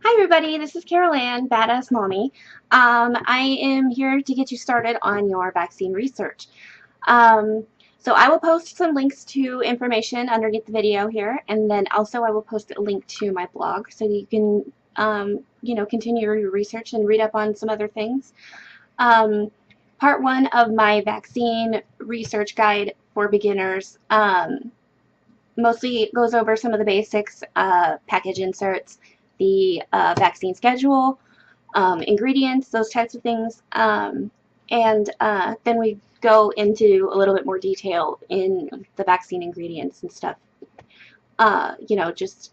Hi everybody, this is Carol Ann, Badass Mommy. I am here to get you started on your vaccine research. Um, so I will post some links to information underneath the video here, and then also I will post a link to my blog so that you can, continue your research and read up on some other things. Um, Part one of my vaccine research guide for beginners mostly goes over some of the basics, package inserts, the vaccine schedule, ingredients, those types of things. And then we go into a little bit more detail in the vaccine ingredients and stuff. Just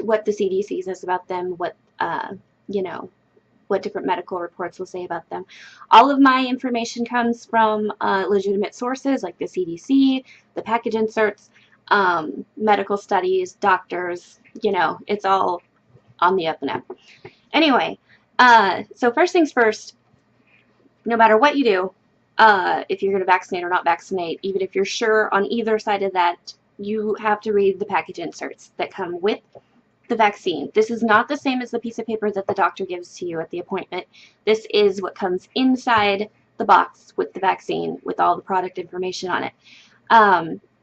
what the CDC says about them, you know, what different medical reports will say about them. All of my information comes from legitimate sources like the CDC, the package inserts, medical studies, doctors, it's all on the up and up. Anyway, so first things first, no matter what you do, if you're going to vaccinate or not vaccinate, even if you're sure on either side of that, you have to read the package inserts that come with the vaccine. This is not the same as the piece of paper that the doctor gives to you at the appointment. This is what comes inside the box with the vaccine, with all the product information on it.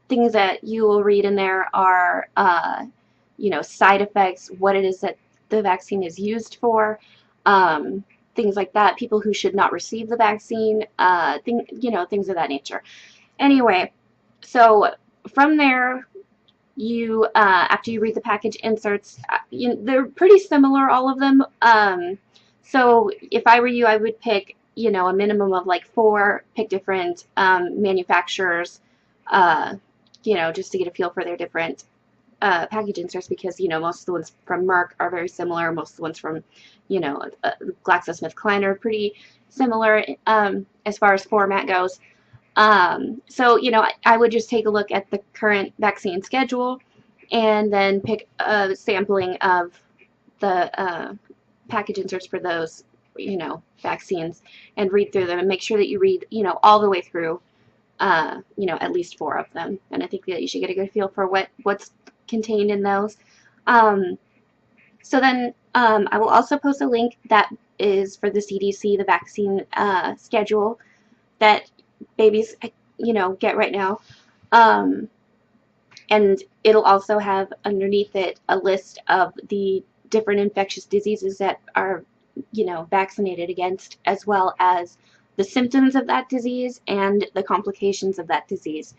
Things that you will read in there are, side effects, what it is that the vaccine is used for, things like that, people who should not receive the vaccine, things of that nature. Anyway, so from there, you after you read the package inserts, they're pretty similar, all of them. So if I were you, I would pick, a minimum of like 4, pick different manufacturers, just to get a feel for their different package inserts, because most of the ones from Merck are very similar. Most of the ones from GlaxoSmithKline are pretty similar as far as format goes. I would just take a look at the current vaccine schedule and then pick a sampling of the package inserts for those, vaccines, and read through them and make sure that you read, all the way through, at least 4 of them. And I think that you should get a good feel for what's contained in those. So then I will also post a link that is for the CDC, the vaccine schedule that babies, get right now. And it'll also have underneath it a list of the different infectious diseases that are, vaccinated against, as well as the symptoms of that disease and the complications of that disease.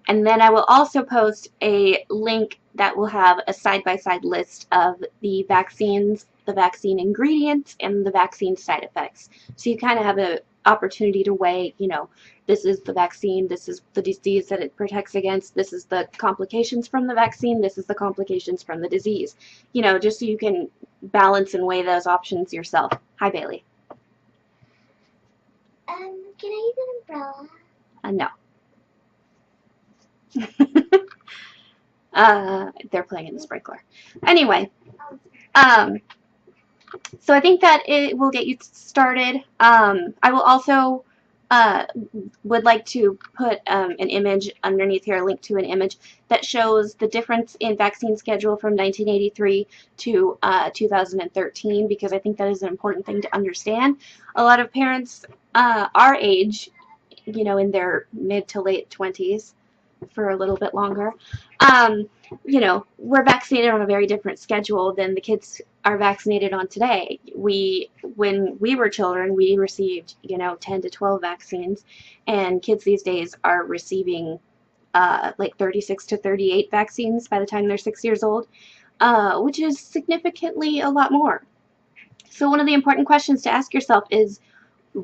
And then I will also post a link that will have a side-by-side list of the vaccines, the vaccine ingredients, and the vaccine side effects. So you kind of have an opportunity to weigh, this is the vaccine, this is the disease that it protects against, this is the complications from the vaccine, this is the complications from the disease. Just so you can balance and weigh those options yourself. Hi, Bailey. Can I use an umbrella? No. They're playing in the sprinkler. Anyway, so I think that it will get you started. I will also would like to put an image underneath here, a link to an image that shows the difference in vaccine schedule from 1983 to 2013, because I think that is an important thing to understand. A lot of parents our age, in their mid to late 20s, for a little bit longer, we're vaccinated on a very different schedule than the kids are vaccinated on today. When we were children, we received, 10 to 12 vaccines, and kids these days are receiving like 36 to 38 vaccines by the time they're 6 years old, which is significantly a lot more. So one of the important questions to ask yourself is,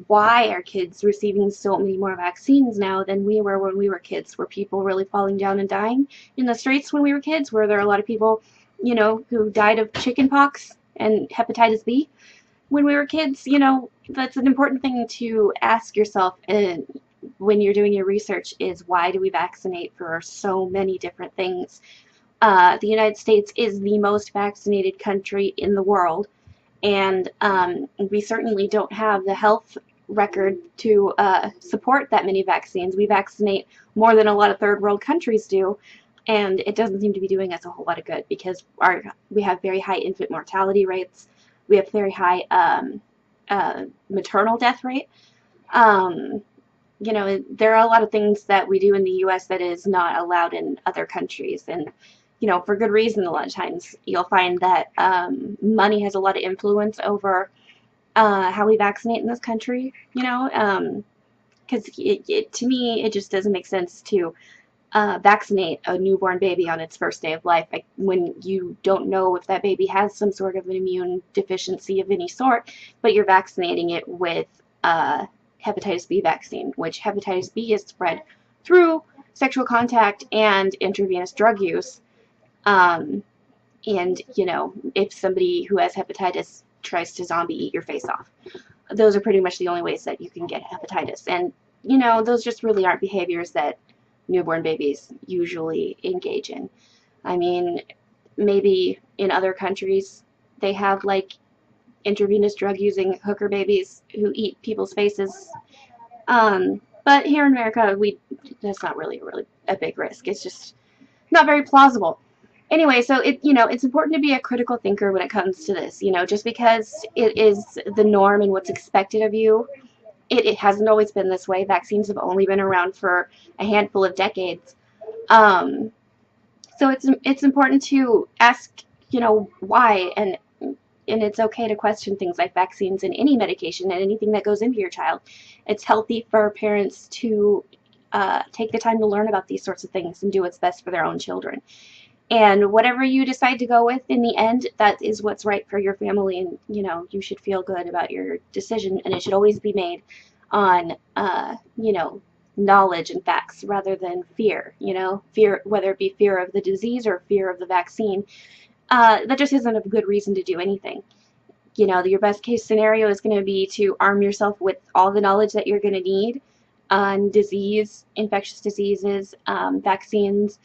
why are kids receiving so many more vaccines now than we were when we were kids? Were people really falling down and dying in the streets when we were kids? Were there a lot of people, who died of chickenpox and hepatitis B when we were kids? That's an important thing to ask yourself when you're doing your research, is why do we vaccinate for so many different things? The United States is the most vaccinated country in the world. And we certainly don't have the health record to support that many vaccines. We vaccinate more than a lot of third world countries do. and it doesn't seem to be doing us a whole lot of good because we have very high infant mortality rates. We have very high maternal death rate. Um, there are a lot of things that we do in the U.S. that is not allowed in other countries, and for good reason. A lot of times, you'll find that money has a lot of influence over how we vaccinate in this country. Because to me, it just doesn't make sense to vaccinate a newborn baby on its first day of life when you don't know if that baby has some sort of an immune deficiency of any sort, but you're vaccinating it with hepatitis B vaccine, which hepatitis B is spread through sexual contact and intravenous drug use. Um, and, if somebody who has hepatitis tries to zombie eat your face off, those are pretty much the only ways that you can get hepatitis. And, those just really aren't behaviors that newborn babies usually engage in. I mean, maybe in other countries they have like intravenous drug using hooker babies who eat people's faces. But here in America, that's not really a big risk. It's just not very plausible. Anyway, so it's important to be a critical thinker when it comes to this. Just because it is the norm and what's expected of you, it hasn't always been this way. Vaccines have only been around for a handful of decades. Um, so it's important to ask, why, and it's okay to question things like vaccines and any medication and anything that goes into your child. It's healthy for parents to take the time to learn about these sorts of things and do what's best for their own children. And whatever you decide to go with in the end, that is what's right for your family, and you should feel good about your decision, and it should always be made on knowledge and facts rather than fear. Fear, whether it be fear of the disease or fear of the vaccine, that just isn't a good reason to do anything. Your best case scenario is going to be to arm yourself with all the knowledge that you're going to need on disease, infectious diseases, vaccines,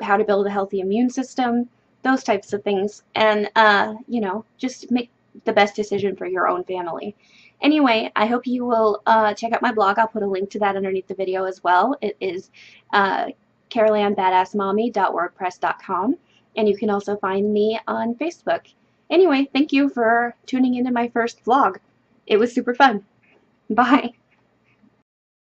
how to build a healthy immune system, those types of things, and just make the best decision for your own family. Anyway, I hope you will check out my blog. I'll put a link to that underneath the video as well. It is carolanbadassmommy.wordpress.com, and you can also find me on Facebook. Anyway, thank you for tuning into my first vlog. It was super fun. Bye.